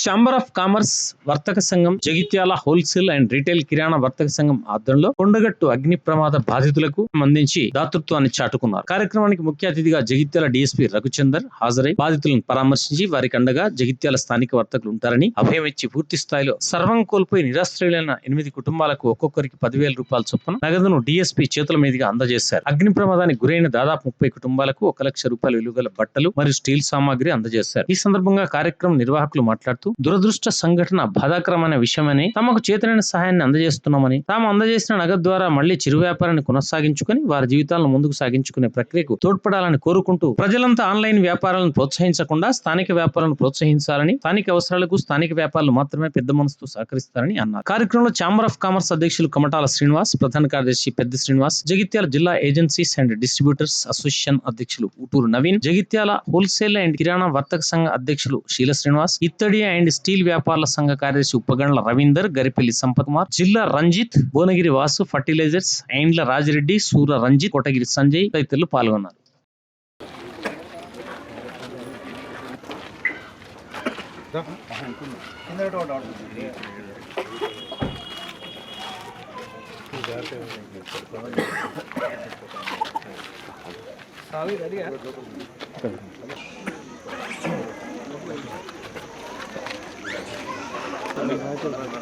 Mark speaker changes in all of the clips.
Speaker 1: Chamber of commerce వర్తక సంఘం Jagtial wholesale and retail కిరాణా వర్తక సంఘం ఆధ్వర్యంలో కొండగట్టు అగ్ని ప్రమాద బాధితులకు అందించి దాతృత్వాన్ని చాటుకున్నారు. కార్యక్రమానికి ముఖ్య అతిథిగా జగిత్యాల డీఎస్పీ రఘుచందర్ హాజరై బాధితులను పరామర్శించి వారికి అండగా జగిత్యాల స్థానిక వర్తకులు ఉంటారని అభయం ఇచ్చి పూర్తి స్థాయిలో సర్వం కోల్పోయి నిరాశ్రయులైన 8 కుటుంబాలకు ఒక్కొక్కరికి 10,000 రూపాయల చొప్పున నగదును డీఎస్పీ చేతుల మీదుగా అందజేశారు. అగ్ని ప్రమాదానికి గురైన దాదాపు 30 కుటుంబాలకు 1 లక్ష రూపాయల విలువగల బట్టలు మరియు స్టీల్ సామాగ్రి అందజేశారు. ఈ సందర్భంగా కార్యక్రమం నిర్వాహకులు మాట్లాడుతూ దురదృష్ట సంఘటన బాధాకరమైన విషయమని, తమకు చేతనైన సహాయాన్ని అందజేస్తున్నామని, తాము అందజేసిన నగదు ద్వారా మళ్లీ చిరు వ్యాపారాన్ని కొనసాగించుకుని వారి జీవితాలను ముందుకు సాగించుకునే ప్రక్రియకు తోడ్పడాలని కోరుకుంటూ ప్రజలంతా ఆన్లైన్ వ్యాపారాలను ప్రోత్సహించకుండా స్థానిక వ్యాపారాలను ప్రోత్సహించాలని, స్థానిక అవసరాలకు స్థానిక వ్యాపారులు మాత్రమే పెద్ద మనసుతో సహకరిస్తారని అన్నారు. కార్యక్రమంలో ఛాంబర్ ఆఫ్ కామర్స్ అధ్యక్షులు కమటాల శ్రీనివాస్, ప్రధాన కార్యదర్శి పెద్ద శ్రీనివాస్, జగిత్యాల జిల్లా ఏజెన్సీస్ అండ్ డిస్ట్రిబ్యూటర్స్ అసోసియేషన్ అధ్యక్షులు ఊటూరు నవీన్, జగిత్యాల హోల్సేల్ అండ్ కిరాణా వర్తక సంఘ అధ్యక్షులు శీల శ్రీనివాస్, ఇత్తడి అండ్ స్టీల్ వ్యాపారుల సంఘ కార్యదర్శి ఉప్పగండ్ల రవీందర్, గరిపెల్లి సంపత్ కుమార్, జిల్లా రంజిత్, భువనగిరి వాసు, ఫర్టిలైజర్స్, ఐండ్ల రాజిరెడ్డి, సూర రంజిత్, కోటగిరి సంజయ్ తదితరులు పాల్గొన్నారు.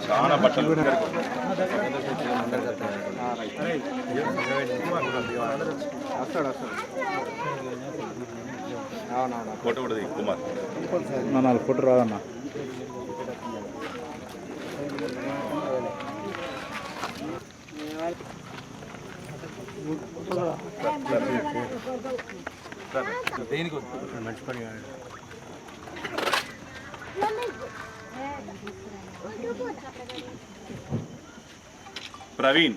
Speaker 2: చాలా బట్టలు ఫోటో కూడా కుమార్
Speaker 3: 4 ఫోటో రాదన్నా.
Speaker 2: దేనికి మంచి పని ప్రవీణ్,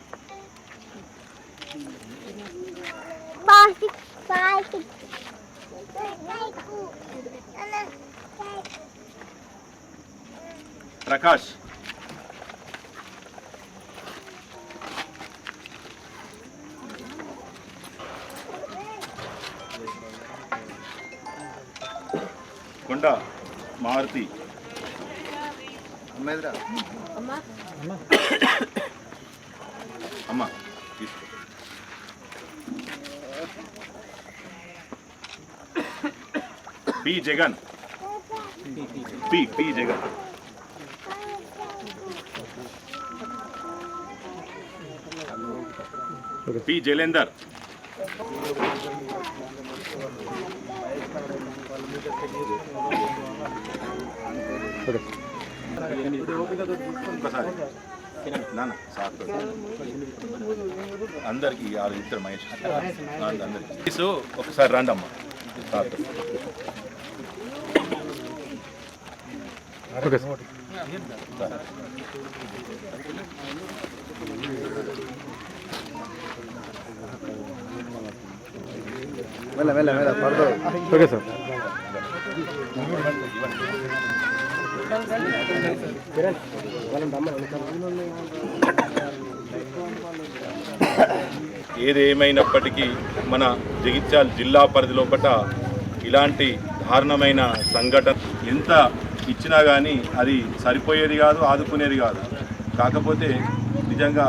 Speaker 2: ప్రకాష్, కొండ మారుతి, అమ్మ P Jagan, P Jagan, P Jalender, ఒకసారి అందరికి ఇద్దరు మహేష్ అందరికి సో ఒకసారి రండి అమ్మా సార్తో.
Speaker 3: Okay sir.
Speaker 2: ఏదేమైనప్పటికీ మన జగిత్యాల జిల్లా పరిధి లోపల ఇలాంటి దారుణమైన సంఘటన ఎంత ఇచ్చినా కానీ అది సరిపోయేది కాదు, ఆదుకునేది కాదు. కాకపోతే నిజంగా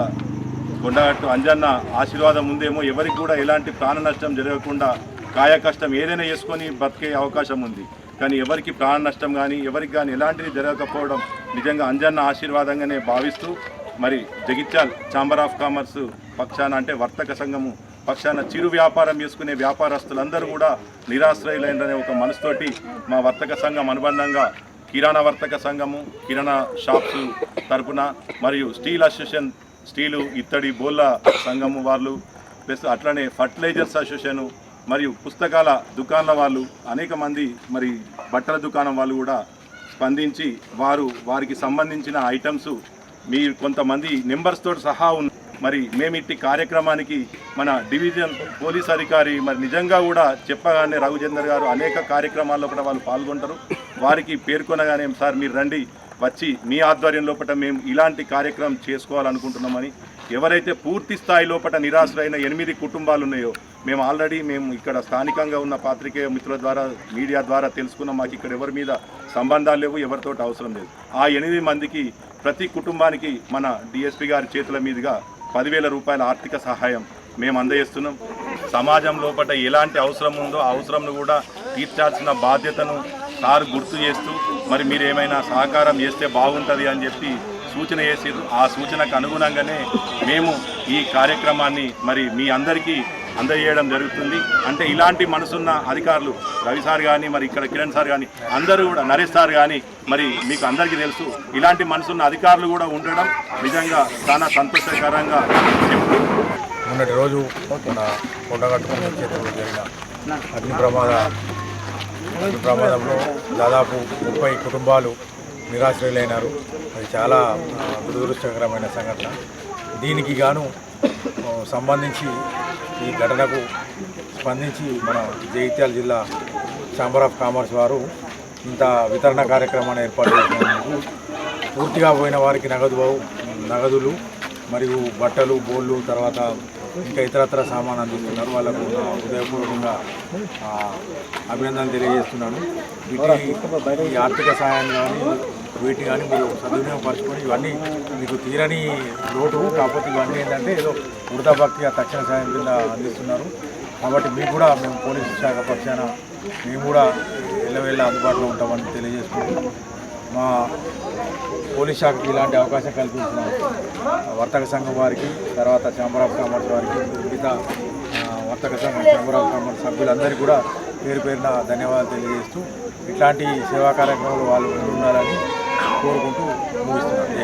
Speaker 2: కొండగట్టు అంజన్న ఆశీర్వాదం ఉందేమో ఎవరికి కూడా ఎలాంటి ప్రాణ నష్టం జరగకుండా కాయ కష్టం ఏదైనా చేసుకొని బతికే అవకాశం ఉంది. కానీ ఎవరికి ప్రాణ నష్టం కానీ ఎవరికి కానీ ఎలాంటిది జరగకపోవడం నిజంగా అంజన్న ఆశీర్వాదంగానే భావిస్తూ మరి జగిత్యాల ఛాంబర్ ఆఫ్ కామర్స్ పక్షాన అంటే వర్తక సంఘము పక్షాన చిరు వ్యాపారం చేసుకునే వ్యాపారస్తులందరూ కూడా నిరాశ్రయులైన ఒక మనసుతోటి మా వర్తక సంఘం అనుబంధంగా కిరాణా వర్తక సంఘము, కిరాణా షాప్స్ తరపున మరియు స్టీల్ అసోసియేషన్, స్టీలు ఇత్తడి బోళ్ళ సంఘము వాళ్ళు, ప్లస్ అట్లనే ఫర్టిలైజర్స్ అసోసియేషను మరియు పుస్తకాల దుకాణాల వాళ్ళు, అనేక మంది మరి బట్టల దుకాణం వాళ్ళు కూడా స్పందించి వారికి సంబంధించిన ఐటమ్స్ మీరు కొంతమంది నెంబర్స్ తోటి సహా ఉన్న మరి మేమిట్టి కార్యక్రమానికి మన డివిజన్ పోలీస్ అధికారి మరి నిజంగా కూడా చెప్పగానే రఘుచందర్ గారు అనేక కార్యక్రమాల్లో కూడా వాళ్ళు పాల్గొంటారు. వారికి పేర్కొనగానే సార్ మీరు రండి, వచ్చి మీ ఆధ్వర్యం లోపల మేము ఇలాంటి కార్యక్రమం చేసుకోవాలనుకుంటున్నామని, ఎవరైతే పూర్తి స్థాయి లోపల నిరాశ్రైన 8 కుటుంబాలు ఉన్నాయో మేము ఆల్రెడీ ఇక్కడ స్థానికంగా ఉన్న పాత్రికేయ మిత్రుల ద్వారా మీడియా ద్వారా తెలుసుకున్నాం. మాకు ఇక్కడ ఎవరి మీద సంబంధాలు లేవు, ఎవరితోటి అవసరం లేదు. ఆ 8 మందికి ప్రతి కుటుంబానికి మన డిఎస్పీ గారి చేతుల మీదుగా 10,000 రూపాయల ఆర్థిక సహాయం మేము అందజేస్తున్నాం. సమాజం లోపల ఎలాంటి అవసరం ఉందో ఆ అవసరంను కూడా తీర్చాల్సిన బాధ్యతను సార్ గుర్తు చేస్తూ మరి మీరు ఏమైనా సహకారం చేస్తే బాగుంటుంది అని చెప్పి సూచన చేసారు. ఆ సూచనకు అనుగుణంగానే మేము ఈ కార్యక్రమాన్ని మరి మీ అందరికీ అందజేయడం జరుగుతుంది. అంటే ఇలాంటి మనసున్న అధికారులు రవి సార్ కానీ మరి ఇక్కడ కిరణ్ సార్ కానీ అందరూ కూడా నరేష్ సార్ కానీ మరి మీకు అందరికీ తెలుసు, ఇలాంటి మనసున్న అధికారులు కూడా ఉండడం నిజంగా చాలా సంతోషకరంగా చెప్తూ
Speaker 3: మొన్నటి రోజు మన కొండగట్టు క్షేత్రంలో జరిగిన అగ్ని ప్రమాదంలో దాదాపు 30 కుటుంబాలు నిరాశ్రయులైనారు. అది చాలా దురదృష్టకరమైన సంఘటన. దీనికి గాను సంబంధించి ఈ ఘటనకు స్పందించి మన జగిత్యాల జిల్లా ఛాంబర్ ఆఫ్ కామర్స్ వారు ఇంత వితరణ కార్యక్రమాన్ని ఏర్పాటు చేసినందుకు పూర్తిగా పోయిన వారికి నగదులు మరియు బట్టలు, బోళ్ళు, తర్వాత ఇంకా ఇతరత్ర సామాన్ అందిస్తున్నారు. వాళ్ళకు హృదయపూర్వకంగా అభినందనలు తెలియజేస్తున్నాను. ఈ ఆర్థిక సహాయాన్ని కానీ వీటిని కానీ మీరు సద్వినియోగపరచుకొని ఇవన్నీ మీకు తీరని లోటు, కాకపోతే ఇవన్నీ ఏంటంటే ఏదో వృధాభక్తిగా తక్షణ సాయం కింద అందిస్తున్నారు. కాబట్టి మీకు కూడా మేము పోలీసు శాఖ పక్షాన మేము కూడా ఎల్లవేళ అందుబాటులో ఉంటామని తెలియజేస్తున్నాము. మా పోలీస్ శాఖకి ఇలాంటి అవకాశం కల్పించిన వర్తక సంఘం వారికి, తర్వాత ఛాంబర్ ఆఫ్ కామర్స్ వారికి, మిగతా వర్తక సంఘం ఛాంబర్ ఆఫ్ కామర్స్ సభ్యులందరికీ కూడా పేరున ధన్యవాదాలు తెలియజేస్తూ ఇట్లాంటి సేవా కార్యక్రమాలు వాళ్ళు ఉండాలని కోరుకుంటూ ముగిస్తున్నాను.